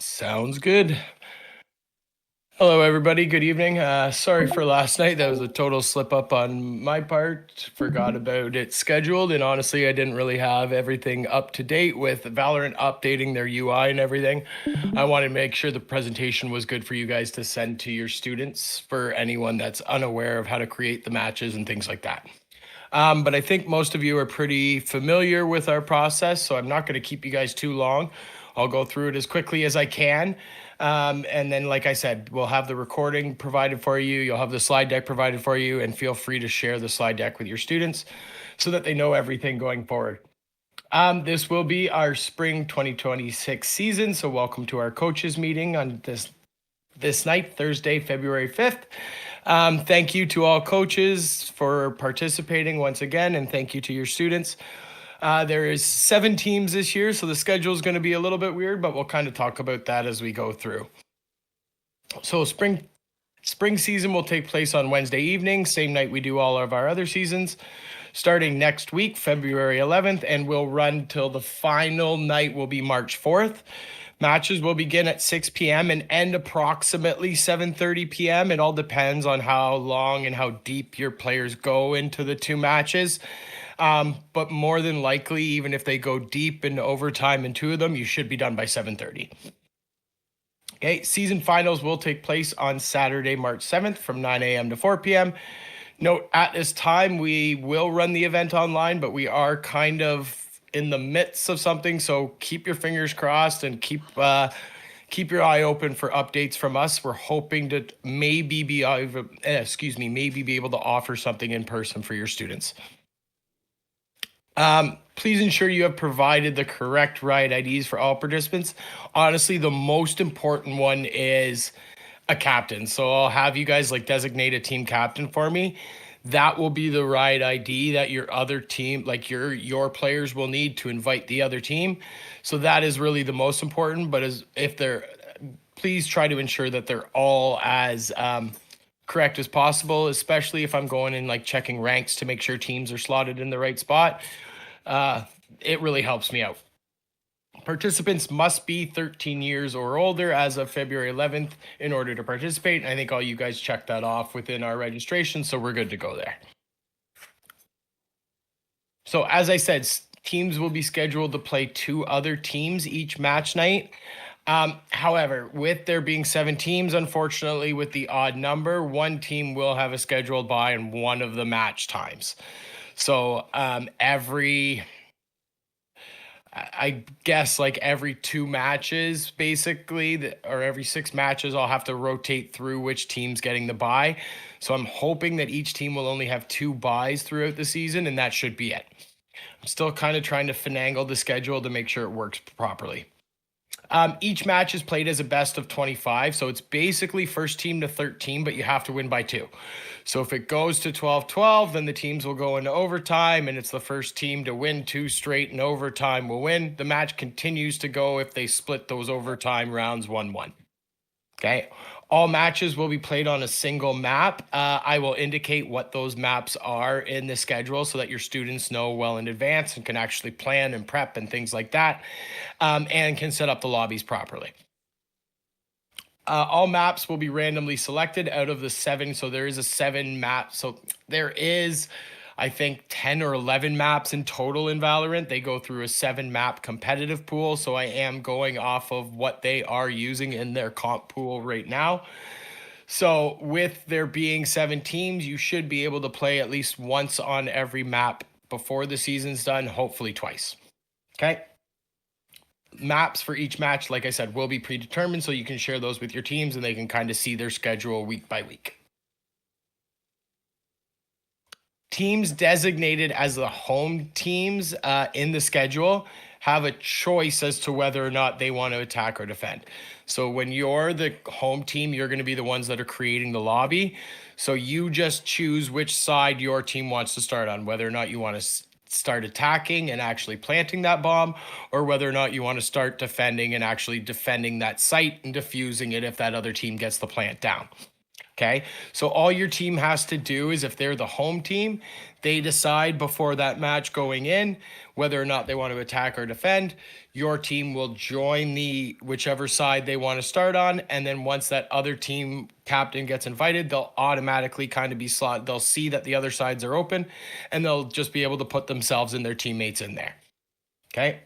Sounds good. Hello, everybody. Good evening. Sorry for last night. That was a total slip up on my part. Forgot about it scheduled, and honestly, I didn't really have everything up to date with Valorant updating their UI and everything. I wanted to make sure the presentation was good for you guys to send to your students for anyone that's unaware of how to create the matches and things like that. But I think most of you are pretty familiar with our process, so I'm not going to keep you guys too long. I'll go through it as quickly as I can. And then, like I said, we'll have the recording provided for you. You'll have the slide deck provided for you, and feel free to share the slide deck with your students so that they know everything going forward. This will be our spring 2026 season, so welcome to our coaches meeting on this night, Thursday, February 5th. Thank you to all coaches for participating once again, and thank you to your students. There is 7 teams this year, so the schedule is going to be a little bit weird, but we'll kind of talk about that as we go through. So spring season will take place on Wednesday evening, same night we do all of our other seasons, starting next week, February 11th, and we'll run till the final night will be March 4th. Matches will begin at 6 p.m. and end approximately 7:30 p.m. It all depends on how long and how deep your players go into the 2 matches. But more than likely, even if they go deep into overtime in 2 of them, you should be done by 7:30. Okay, season finals will take place on Saturday, March 7th from 9 a.m. to 4 p.m. Note, at this time, we will run the event online, but we are kind of in the midst of something, so keep your fingers crossed and keep your eye open for updates from us. We're hoping to maybe be able to offer something in person for your students. Please ensure you have provided the correct right IDs for all participants. Honestly, the most important one is a captain. So I'll have you guys designate a team captain for me. That will be the right ID that your other team, your players will need to invite the other team. So that is really the most important. But please try to ensure that they're all as correct as possible, especially if I'm going in checking ranks to make sure teams are slotted in the right spot. It really helps me out. Participants must be 13 years or older as of February 11th in order to participate. And I think all you guys checked that off within our registration, so we're good to go there. So as I said, teams will be scheduled to play 2 other teams each match night. However, with there being 7 teams, unfortunately, with the odd number, 1 team will have a scheduled bye in one of the match times. So I guess every 2 matches, basically, or every 6 matches, I'll have to rotate through which team's getting the bye. So I'm hoping that each team will only have 2 byes throughout the season, and that should be it. I'm still kind of trying to finagle the schedule to make sure it works properly. Each match is played as a best of 25, so it's basically first team to 13, but you have to win by 2. So if it goes to 12-12, then the teams will go into overtime, and it's the first team to win 2 straight in overtime will win. The match continues to go if they split those overtime rounds 1-1. Okay. All matches will be played on a single map. I will indicate what those maps are in the schedule so that your students know well in advance and can actually plan and prep and things like that, and can set up the lobbies properly. All maps will be randomly selected out of the 7. So there is a 7 map. So there is, I think, 10 or 11 maps in total in Valorant. They go through a 7 map competitive pool. So I am going off of what they are using in their comp pool right now. So with there being 7 teams, you should be able to play at least once on every map before the season's done, hopefully twice. Okay. Maps for each match, like I said, will be predetermined, so you can share those with your teams and they can kind of see their schedule week by week. Teams designated as the home teams in the schedule have a choice as to whether or not they want to attack or defend. So when you're the home team, you're going to be the ones that are creating the lobby. So you just choose which side your team wants to start on, whether or not you want to start attacking and actually planting that bomb, or whether or not you want to start defending and actually defending that site and defusing it if that other team gets the plant down. Okay. So all your team has to do is, if they're the home team, they decide before that match going in whether or not they want to attack or defend. Your team will join the whichever side they want to start on. And then once that other team captain gets invited, they'll automatically kind of be slot. They'll see that the other sides are open and they'll just be able to put themselves and their teammates in there. Okay.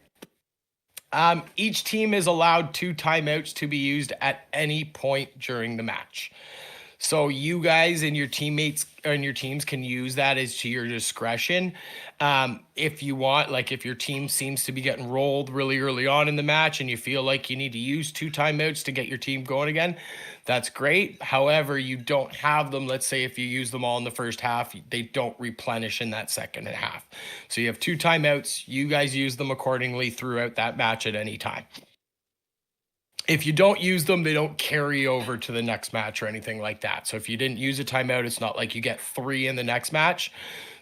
Each team is allowed 2 timeouts to be used at any point during the match. So you guys and your teammates and your teams can use that as to your discretion. If you want, like if your team seems to be getting rolled really early on in the match and you feel like you need to use 2 timeouts to get your team going again, that's great. However, you don't have them. Let's say if you use them all in the first half, they don't replenish in that second half. So you have 2 timeouts. You guys use them accordingly throughout that match at any time. If you don't use them, they don't carry over to the next match or anything like that. So if you didn't use a timeout, it's not like you get 3 in the next match.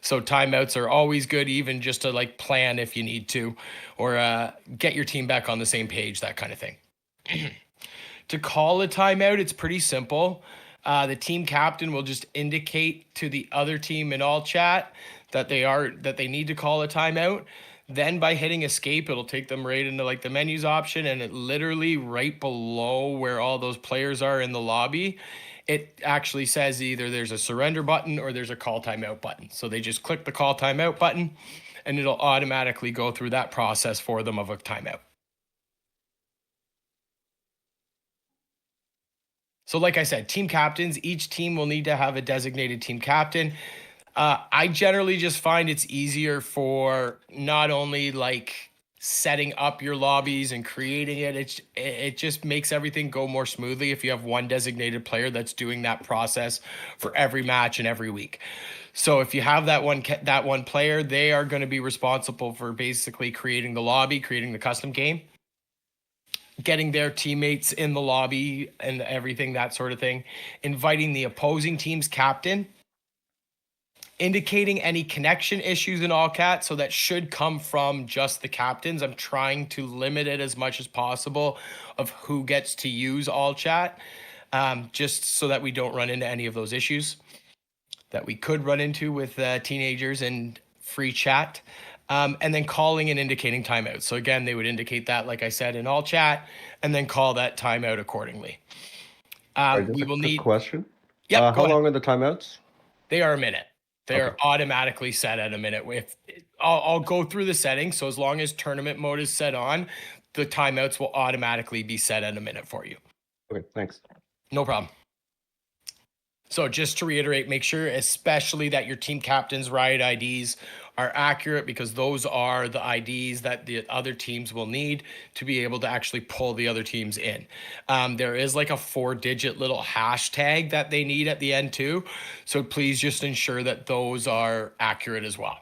So timeouts are always good, even just to like plan if you need to, or get your team back on the same page, that kind of thing. To call a timeout, it's pretty simple. The team captain will just indicate to the other team in all chat that they need to call a timeout. Then by hitting escape, it'll take them right into like the menus option, and it literally right below where all those players are in the lobby, it actually says either there's a surrender button or there's a call timeout button. So they just click the call timeout button and it'll automatically go through that process for them of a timeout. So like I said, team captains, each team will need to have a designated team captain. I generally just find it's easier for not only like setting up your lobbies and creating it just makes everything go more smoothly if you have one designated player that's doing that process for every match and every week. So if you have that one player, they are going to be responsible for basically creating the lobby, creating the custom game, getting their teammates in the lobby and everything, that sort of thing, inviting the opposing team's captain, indicating any connection issues in all cats. So that should come from just the captains. I'm trying to limit it as much as possible of who gets to use all chat, just so that we don't run into any of those issues that we could run into with teenagers and free chat. And then calling and indicating timeouts. So again, they would indicate that, like I said, in all chat, and then call that timeout accordingly. We will need question. Yep. How long are the timeouts? They are a minute. They're automatically set at a minute. If I'll go through the settings, so as long as tournament mode is set on, the timeouts will automatically be set at a minute for you. Okay, thanks. No problem. So just to reiterate, make sure especially that your team captain's riot IDs are accurate, because those are the IDs that the other teams will need to be able to actually pull the other teams in. There is like a 4-digit little hashtag that they need at the end too. So please just ensure that those are accurate as well.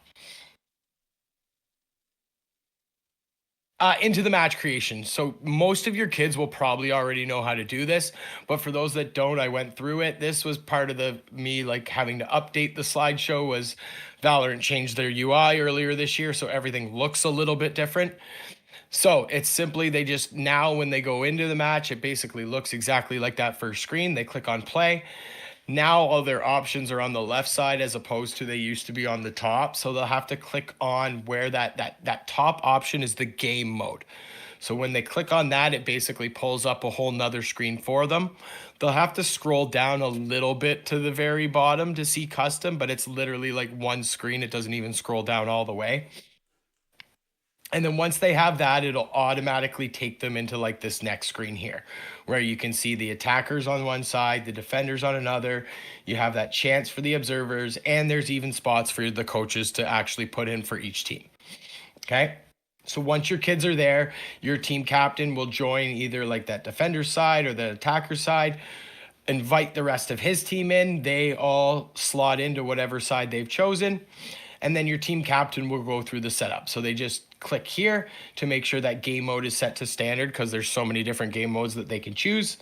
Into the match creation. So most of your kids will probably already know how to do this, but for those that don't, I went through it. This was part of me like having to update the slideshow. Was Valorant changed their UI earlier this year, so everything looks a little bit different. So it's simply, they just now when they go into the match, it basically looks exactly like that first screen. They click on play. Now all their options are on the left side as opposed to they used to be on the top. So they'll have to click on where that top option is the game mode. So when they click on that, it basically pulls up a whole nother screen for them. They'll have to scroll down a little bit to the very bottom to see custom, but it's literally like one screen. It doesn't even scroll down all the way. And then once they have that, it'll automatically take them into like this next screen here, where you can see the attackers on one side, the defenders on another. You have that chance for the observers, and there's even spots for the coaches to actually put in for each team. Okay. So once your kids are there, your team captain will join either like that defender side or the attacker side, invite the rest of his team in. They all slot into whatever side they've chosen. And then your team captain will go through the setup. So they just click here to make sure that game mode is set to standard, because there's so many different game modes that they can choose.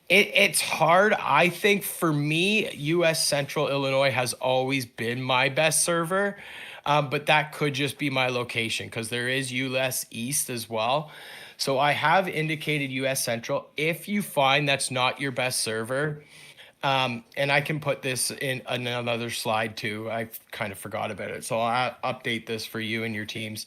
It's hard. I think for me, US Central Illinois has always been my best server. But that could just be my location because there is US East as well. So I have indicated US Central. If you find that's not your best server, and I can put this in another slide too. I kind of forgot about it. So I'll update this for you and your teams.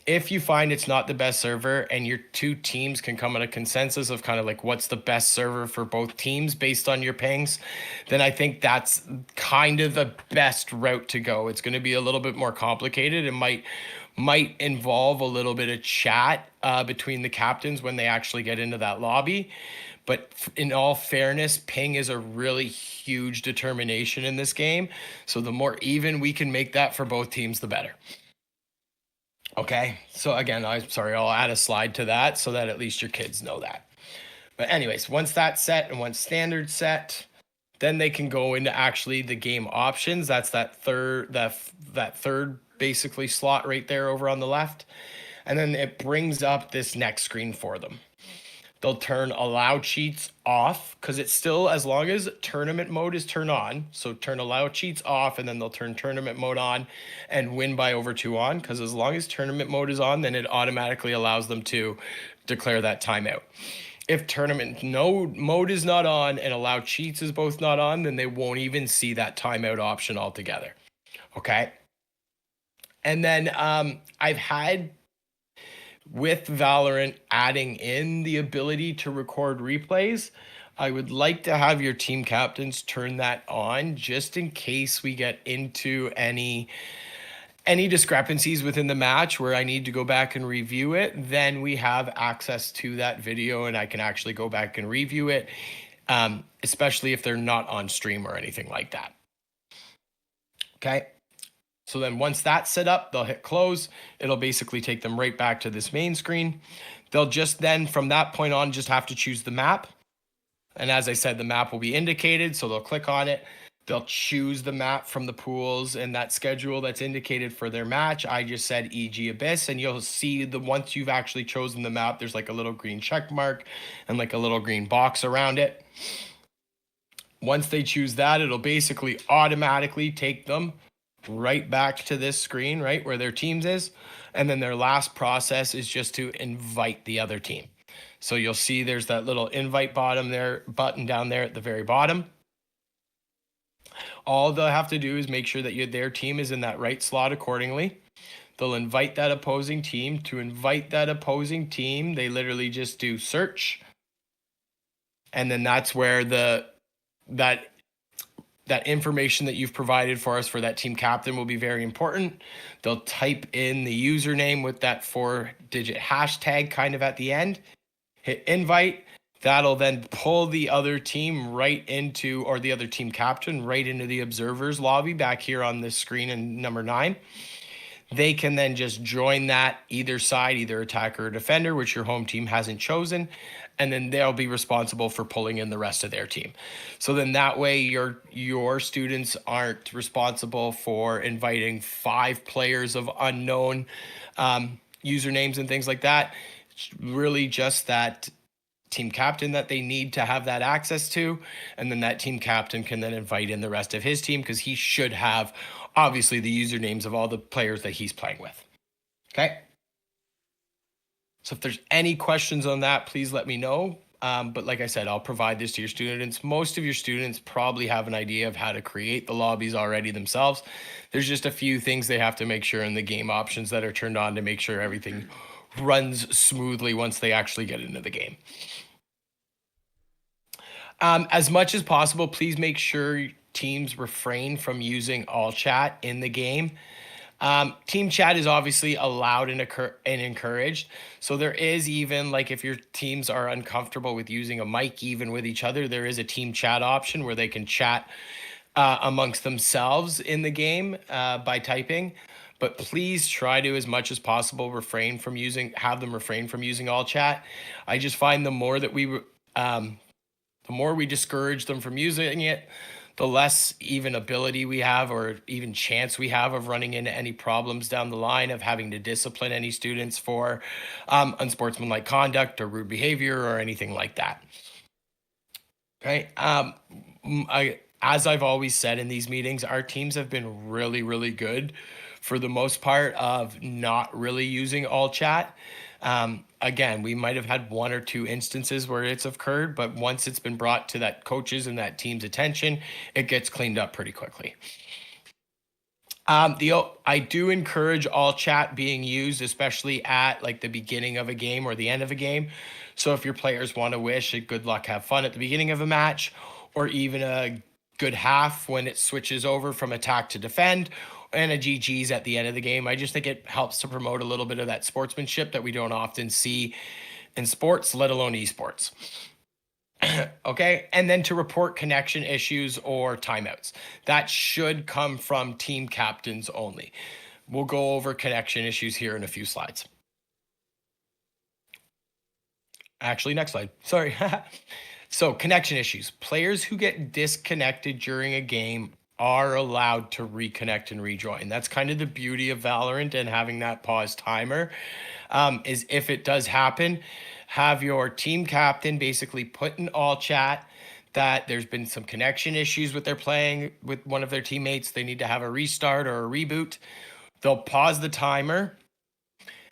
If you find it's not the best server and your two teams can come at a consensus of kind of like what's the best server for both teams based on your pings, then I think that's kind of the best route to go. It's going to be a little bit more complicated. It might involve a little bit of chat between the captains when they actually get into that lobby. But in all fairness, ping is a really huge determination in this game. So the more even we can make that for both teams, the better. Okay, so again, I'm sorry, I'll add a slide to that so that at least your kids know that. But anyways, once that's set and once standard set, then they can go into actually the game options. That's that third basically slot right there over on the left. And then it brings up this next screen for them. They'll turn allow cheats off because it's still, as long as tournament mode is turned on. So turn allow cheats off and then they'll turn tournament mode on and win by over 2 on, because as long as tournament mode is on, then it automatically allows them to declare that timeout. If tournament mode is not on and allow cheats is both not on, then they won't even see that timeout option altogether. Okay. And then I've had, with Valorant adding in the ability to record replays, I would like to have your team captains turn that on just in case we get into any discrepancies within the match where I need to go back and review it. Then we have access to that video and I can actually go back and review it, especially if they're not on stream or anything like that. Okay. So then once that's set up, they'll hit close. It'll basically take them right back to this main screen. They'll just then, from that point on, just have to choose the map. And as I said, the map will be indicated. So they'll click on it. They'll choose the map from the pools and that schedule that's indicated for their match. I just said EG Abyss, and you'll see once you've actually chosen the map, there's like a little green check mark and like a little green box around it. Once they choose that, it'll basically automatically take them right back to this screen, right where their teams is. And then their last process is just to invite the other team. So you'll see there's that little invite button down there at the very bottom. All they'll have to do is make sure that their team is in that right slot accordingly. They'll invite that opposing team. To invite that opposing team, they literally just do search. And then that's where that information that you've provided for us for that team captain will be very important. They'll type in the username with that 4-digit hashtag kind of at the end, hit invite. That'll then pull the other team right into, or the other team captain right into the observers lobby back here on this screen in number 9. They can then just join that either side, either attacker or defender, which your home team hasn't chosen. And then they'll be responsible for pulling in the rest of their team. So then that way your students aren't responsible for inviting 5 players of unknown usernames and things like that. It's really just that team captain that they need to have that access to. And then that team captain can then invite in the rest of his team because he should have obviously the usernames of all the players that he's playing with. Okay. So if there's any questions on that, please let me know. But like I said, I'll provide this to your students. Most of your students probably have an idea of how to create the lobbies already themselves. There's just a few things they have to make sure in the game options that are turned on to make sure everything runs smoothly once they actually get into the game. As much as possible, please make sure teams refrain from using all chat in the game. Team chat is obviously allowed and encouraged. So there is, even like if your teams are uncomfortable with using a mic even with each other, there is a team chat option where they can chat amongst themselves in the game by typing. But please try to, as much as possible, have them refrain from using all chat. I just find the more we discourage them from using it, the less even ability we have or even chance we have of running into any problems down the line of having to discipline any students for unsportsmanlike conduct or rude behavior or anything like that. Okay. As I've always said in these meetings, our teams have been really, really good for the most part of not really using all chat. Again, we might have had one or two instances where it's occurred, but once it's been brought to that coach's and that team's attention, it gets cleaned up pretty quickly. I do encourage all chat being used, especially at like the beginning of a game or the end of a game. So if your players want to wish a good luck, have fun at the beginning of a match, or even a good half when it switches over from attack to defend, and a GG's at the end of the game, I just think it helps to promote a little bit of that sportsmanship that we don't often see in sports, let alone esports. Okay, and then to report connection issues or timeouts. That should come from team captains only. We'll go over connection issues here in a few slides. Actually, next slide. Sorry. So, connection issues. Players who get disconnected during a game are allowed to reconnect and rejoin. That's kind of the beauty of Valorant and having that pause timer. Is if it does happen, have your team captain basically put in all chat that there's been some connection issues with their playing with one of their teammates. They need to have a restart or a reboot. They'll pause the timer.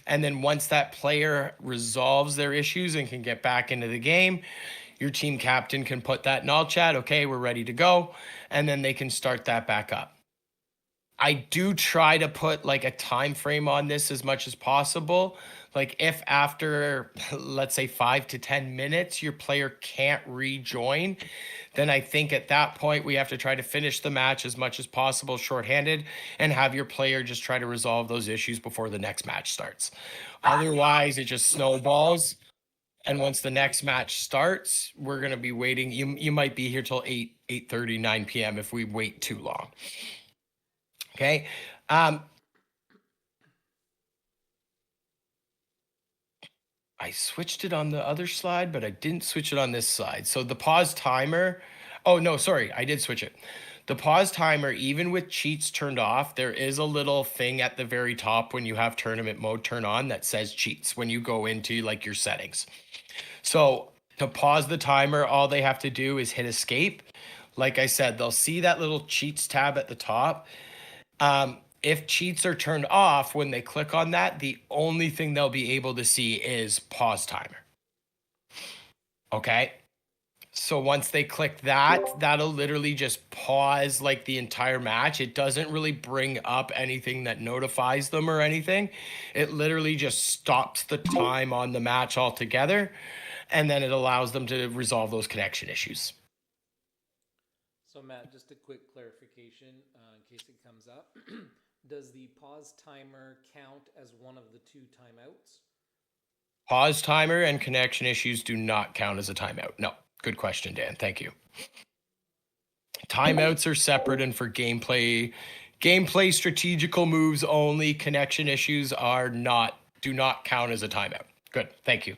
And then once that player resolves their issues and can get back into the game, your team captain can put that in all chat. Okay, we're ready to go. And then they can start that back up. I do try to put like a time frame on this as much as possible. Like if after, let's say 5 to 10 minutes, your player can't rejoin, then I think at that point we have to try to finish the match as much as possible shorthanded and have your player just try to resolve those issues before the next match starts. Otherwise, it just snowballs. And once the next match starts, we're going to be waiting. You might be here till 8:30, 9 p.m. if we wait too long. Okay. I switched it on the other slide, but I didn't switch it on this slide. So the pause timer. Oh, no, sorry. I did switch it. The pause timer, even with cheats turned off, there is a little thing at the very top when you have tournament mode turn on that says cheats when you go into like your settings. So to pause the timer, all they have to do is hit escape. Like I said, they'll see that little cheats tab at the top. If cheats are turned off, when they click on that, the only thing they'll be able to see is pause timer. Okay. So once they click that, that'll literally just pause like the entire match. It doesn't really bring up anything that notifies them or anything. It literally just stops the time on the match altogether. And then it allows them to resolve those connection issues. So Matt, just a quick clarification in case it comes up. Does the pause timer count as one of the 2 timeouts? Pause timer and connection issues do not count as a timeout. No. Good question, Dan. Thank you. Timeouts are separate and for gameplay strategical moves only. Connection issues do not count as a timeout. Good. Thank you.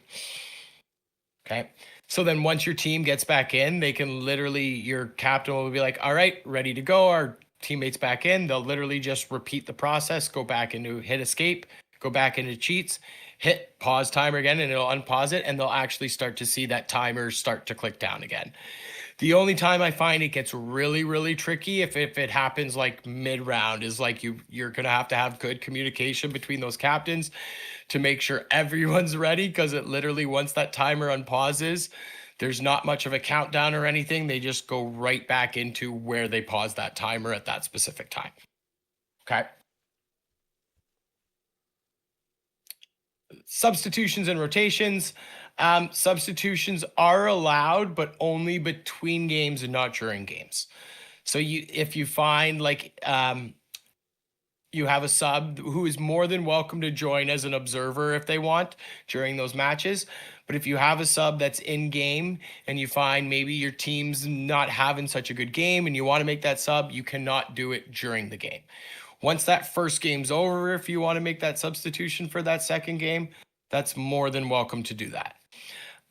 Okay. So then once your team gets back in, they can literally, your captain will be like, all right, ready to go. Our teammates back in. They'll literally just repeat the process, go back into hit escape, go back into cheats, hit pause timer again, and it'll unpause it, and they'll actually start to see that timer start to click down again. The only time I find it gets really, really tricky if it happens like mid-round is like you're going to have good communication between those captains to make sure everyone's ready, because it literally, once that timer unpauses, there's not much of a countdown or anything. They just go right back into where they pause that timer at that specific time. Okay. Substitutions and rotations. Substitutions are allowed, but only between games and not during games. So if you find like you have a sub who is more than welcome to join as an observer if they want during those matches. But if you have a sub that's in game and you find maybe your team's not having such a good game and you want to make that sub, you cannot do it during the game. Once that first game's over, if you want to make that substitution for that second game, that's more than welcome to do that.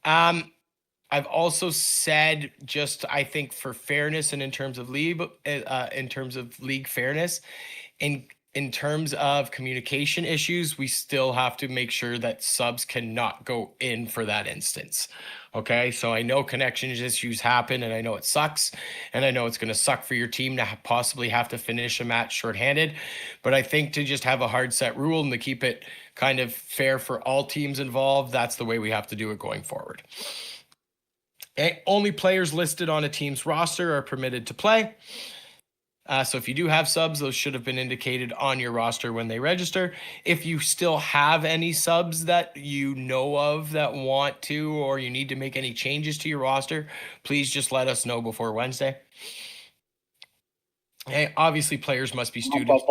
I've also said, just I think for fairness and in terms of league fairness, in in terms of communication issues, we still have to make sure that subs cannot go in for that instance. Okay, so I know connection issues happen, and I know it sucks, and I know it's going to suck for your team to possibly have to finish a match shorthanded. But I think to just have a hard set rule and to keep it kind of fair for all teams involved, that's the way we have to do it going forward. Only players listed on a team's roster are permitted to play. So if you do have subs, those should have been indicated on your roster when they register. If you still have any subs that you know of that want to, or you need to make any changes to your roster, please just let us know before Wednesday. Hey, obviously players must be students.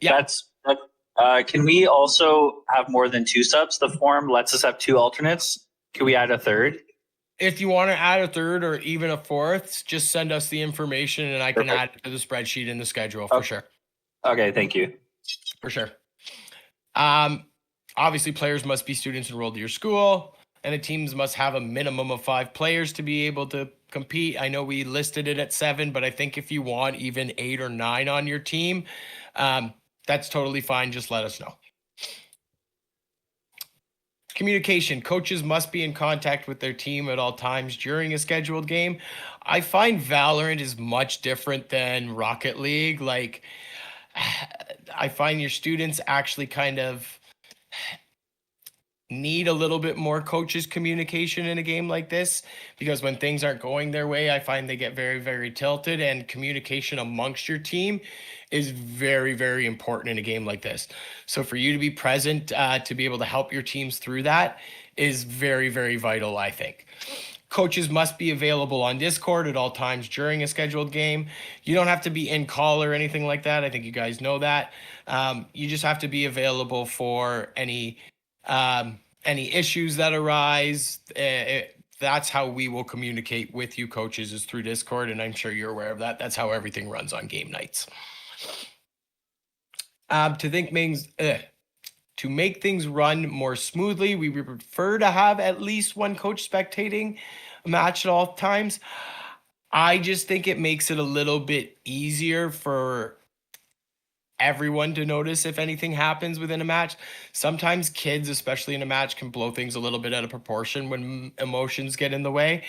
Yeah. Can we also have more than 2 subs? The form lets us have 2 alternates. Can we add a third? If you want to add a third or even a fourth, just send us the information and I can Perfect. add it to the spreadsheet in the schedule for sure. Okay, thank you. For sure. Obviously players must be students enrolled to your school, and the teams must have a minimum of 5 players to be able to compete. I know we listed it at 7, but I think if you want even 8 or 9 on your team, that's totally fine. Just let us know. Communication. Coaches must be in contact with their team at all times during a scheduled game. I find Valorant is much different than Rocket League. Like, I find your students actually kind of need a little bit more coaches communication in a game like this, because when things aren't going their way, I find they get very, very tilted, and communication amongst your team is very, very important in a game like this. So for you to be present, to be able to help your teams through that is very, very vital, I think. Coaches must be available on Discord at all times during a scheduled game. You don't have to be in call or anything like that. I think you guys know that. You just have to be available for any issues that arise. That's how we will communicate with you coaches, is through Discord, and I'm sure you're aware of that. That's how everything runs on game nights. To make things run more smoothly, we prefer to have at least one coach spectating a match at all times. I just think it makes it a little bit easier for everyone to notice if anything happens within a match. Sometimes kids, especially in a match, can blow things a little bit out of proportion when emotions get in the way.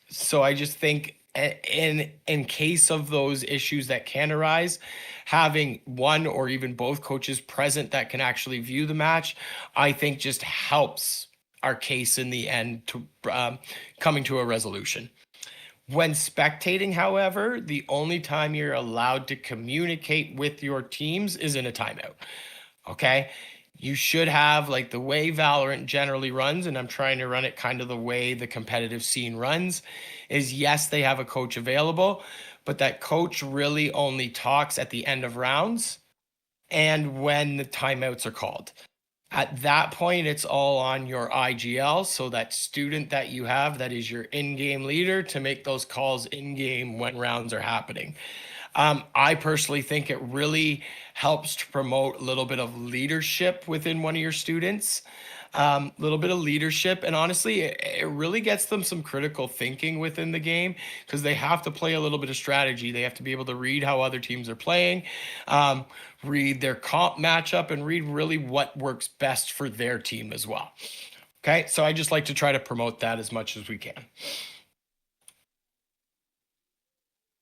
So I just think in case of those issues that can arise, having one or even both coaches present that can actually view the match, I think just helps our case in the end to coming to a resolution. When spectating, however, the only time you're allowed to communicate with your teams is in a timeout. Okay? You should have, like, the way Valorant generally runs, and I'm trying to run it kind of the way the competitive scene runs, is yes, they have a coach available, but that coach really only talks at the end of rounds and when the timeouts are called. At that point, it's all on your IGL, so that student that you have that is your in-game leader to make those calls in-game when rounds are happening. I personally think it really helps to promote a little bit of leadership within one of your students, a little bit of leadership. And honestly, it really gets them some critical thinking within the game, because they have to play a little bit of strategy. They have to be able to read how other teams are playing, read their comp matchup, and read really what works best for their team as well. Okay, so I just like to try to promote that as much as we can.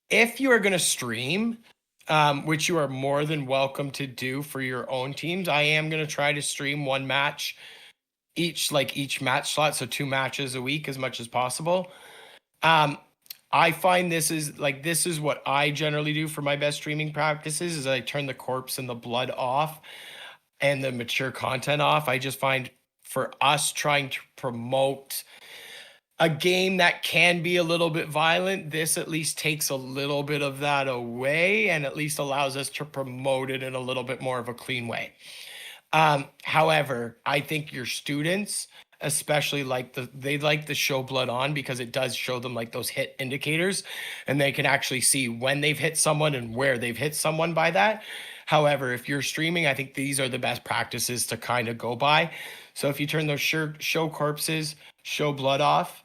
If you are going to stream, which you are more than welcome to do for your own teams, I am going to try to stream one match each match slot, so 2 matches a week as much as possible. I find this is what I generally do for my best streaming practices, is I turn the corpse and the blood off and the mature content off. I just find for us trying to promote a game that can be a little bit violent, this at least takes a little bit of that away and at least allows us to promote it in a little bit more of a clean way. However, I think your students especially they like the show blood on, because it does show them like those hit indicators, and they can actually see when they've hit someone and where they've hit someone by that. However, if you're streaming, I think these are the best practices to kind of go by. So if you turn those show corpses, show blood off,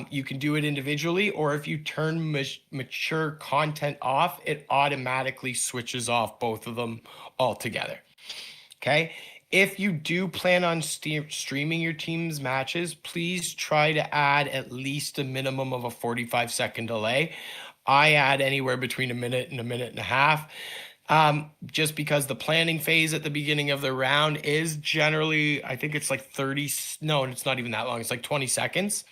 You can do it individually, or if you turn mature content off, it automatically switches off both of them altogether. Okay. If you do plan on streaming your team's matches, please try to add at least a minimum of a 45-second delay. I add anywhere between a minute and a half. Just because the planning phase at the beginning of the round is generally, I think it's like 30, no, it's not even that long. It's like 20 seconds.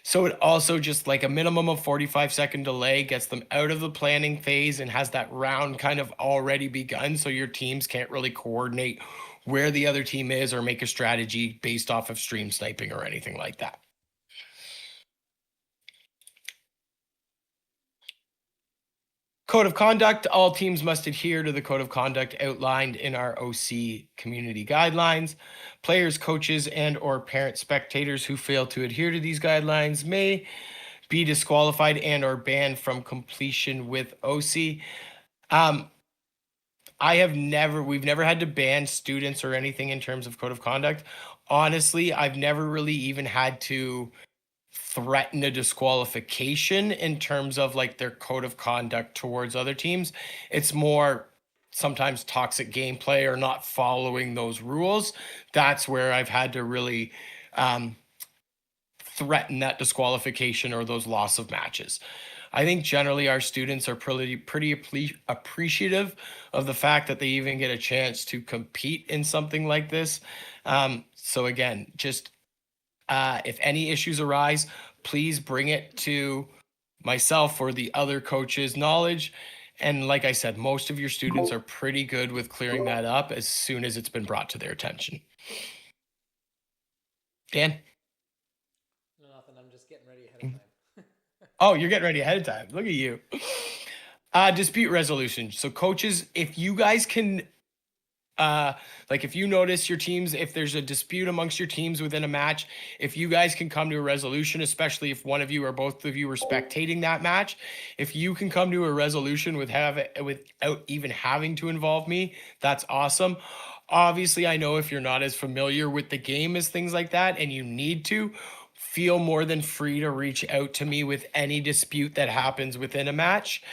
So it also just like a minimum of 45-second delay gets them out of the planning phase and has that round kind of already begun. So your teams can't really coordinate where the other team is or make a strategy based off of stream sniping or anything like that. Code of conduct, all teams must adhere to the code of conduct outlined in our OC community guidelines. Players, coaches, and or parent spectators who fail to adhere to these guidelines may be disqualified and or banned from completion with OC. We've never had to ban students or anything in terms of code of conduct. Honestly, I've never really even had to threaten a disqualification in terms of like their code of conduct towards other teams. It's more sometimes toxic gameplay or not following those rules. That's where I've had to really threaten that disqualification or those loss of matches. I think generally our students are pretty appreciative of the fact that they even get a chance to compete in something like this. So again, just if any issues arise, please bring it to myself or the other coaches' knowledge. And like I said, most of your students are pretty good with clearing that up as soon as it's been brought to their attention. Dan? No, nothing. I'm just getting ready ahead of time. Oh, you're getting ready ahead of time. Look at you. Dispute resolution. So coaches, if you guys can like if you notice your teams, if there's a dispute amongst your teams within a match, if you guys can come to a resolution, especially if one of you or both of you are spectating that match, if you can come to a resolution without even having to involve me, that's awesome. Obviously, I know if you're not as familiar with the game as things like that and you need to, feel more than free to reach out to me with any dispute that happens within a match.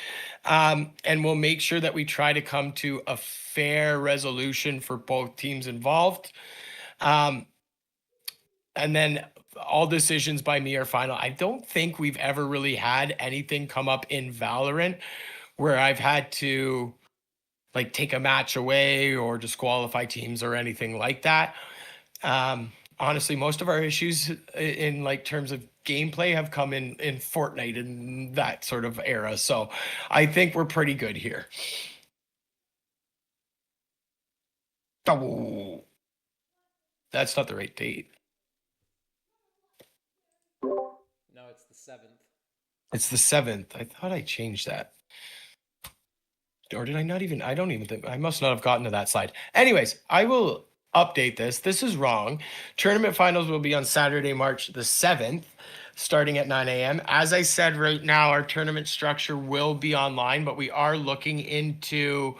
And we'll make sure that we try to come to a fair resolution for both teams involved. And then all decisions by me are final. I don't think we've ever really had anything come up in Valorant where I've had to like take a match away or disqualify teams or anything like that. Honestly, most of our issues in like terms of gameplay have come in Fortnite and that sort of era. So I think we're pretty good here. Oh, that's not the right date. No, it's the 7th. It's the 7th. I thought I changed that. Or did I not even? I don't even think. I must not have gotten to that slide. Anyways, I will update this. This is wrong. Tournament finals will be on Saturday, March the 7th, starting at 9 a.m. As I said, right now, our tournament structure will be online, but we are looking into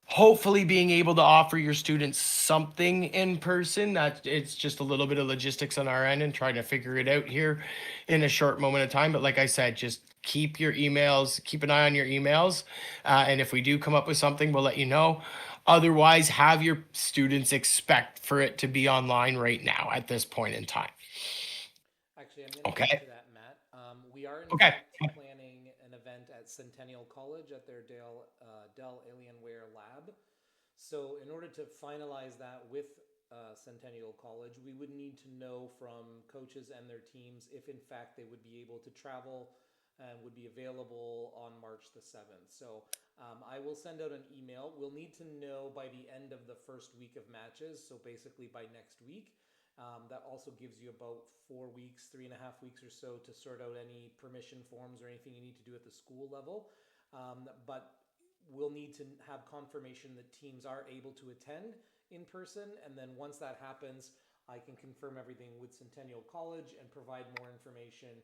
hopefully being able to offer your students something in person. That it's just a little bit of logistics on our end and trying to figure it out here in a short moment of time. But like I said, just keep your emails, keep an eye on your emails. And if we do come up with something, we'll let you know. Otherwise, have your students expect for it to be online right now at this point in time. Actually, I'm going to Okay. add to that, Matt. We are in Okay. fact planning an event at Centennial College at their Dell Alienware Lab. So in order to finalize that with Centennial College, we would need to know from coaches and their teams if in fact they would be able to travel and would be available on March the 7th. So I will send out an email. We'll need to know by the end of the first week of matches, so basically by next week. That also gives you about 4 weeks, 3.5 weeks or so to sort out any permission forms or anything you need to do at the school level. But we'll need to have confirmation that teams are able to attend in person. And then once that happens, I can confirm everything with Centennial College and provide more information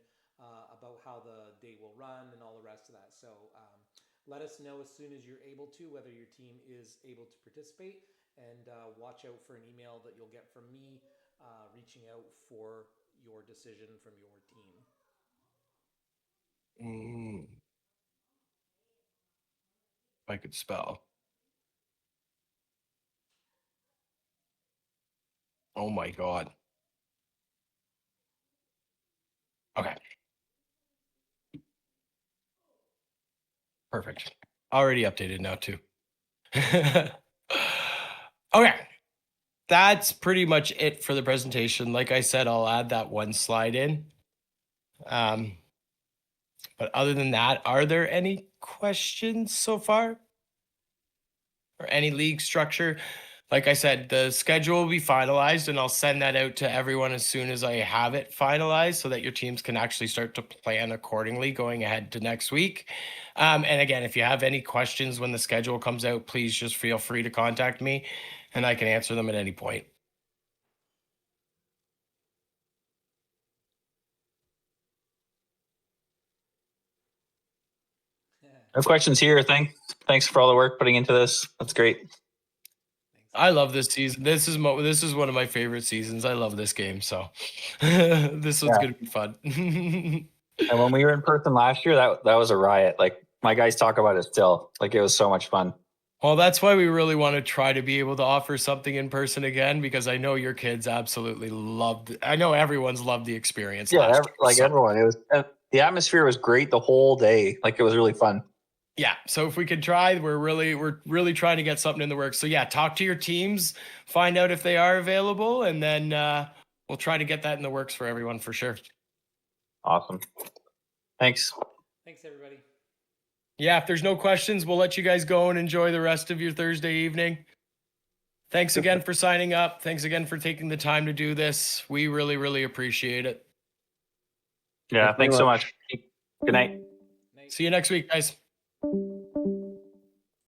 about how the day will run and all the rest of that. So let us know as soon as you're able to, whether your team is able to participate, and watch out for an email that you'll get from me reaching out for your decision from your team. If I could spell. Oh my God. Okay. Perfect. Already updated now too. Okay. That's pretty much it for the presentation. Like I said, I'll add that one slide in. But other than that, are there any questions so far? Or any league structure? Like I said, the schedule will be finalized and I'll send that out to everyone as soon as I have it finalized so that your teams can actually start to plan accordingly going ahead to next week. And again, if you have any questions when the schedule comes out, please just feel free to contact me and I can answer them at any point. No questions here. Thanks for all the work putting into this. That's great. Thanks. I love this season. This is one of my favorite seasons. I love this game, so this one's gonna be fun. And when we were in person last year, that was a riot. Like my guys talk about it still. Like it was so much fun. Well, that's why we really want to try to be able to offer something in person again, because I know your kids absolutely loved it. I know everyone's loved the experience. Yeah, last year, like so, everyone. It was the atmosphere was great the whole day. Like it was really fun. yeah. So if we could try, we're really trying to get something in the works. So yeah, talk to your teams, find out if they are available, and then we'll try to get that in the works for everyone for sure. Awesome. Thanks. Thanks, everybody. Yeah, if there's no questions, we'll let you guys go and enjoy the rest of your Thursday evening. Thanks again for signing up. Thanks again for taking the time to do this. We really appreciate it. Yeah, Thanks very thanks so much. Good night. Night. See you next week, guys.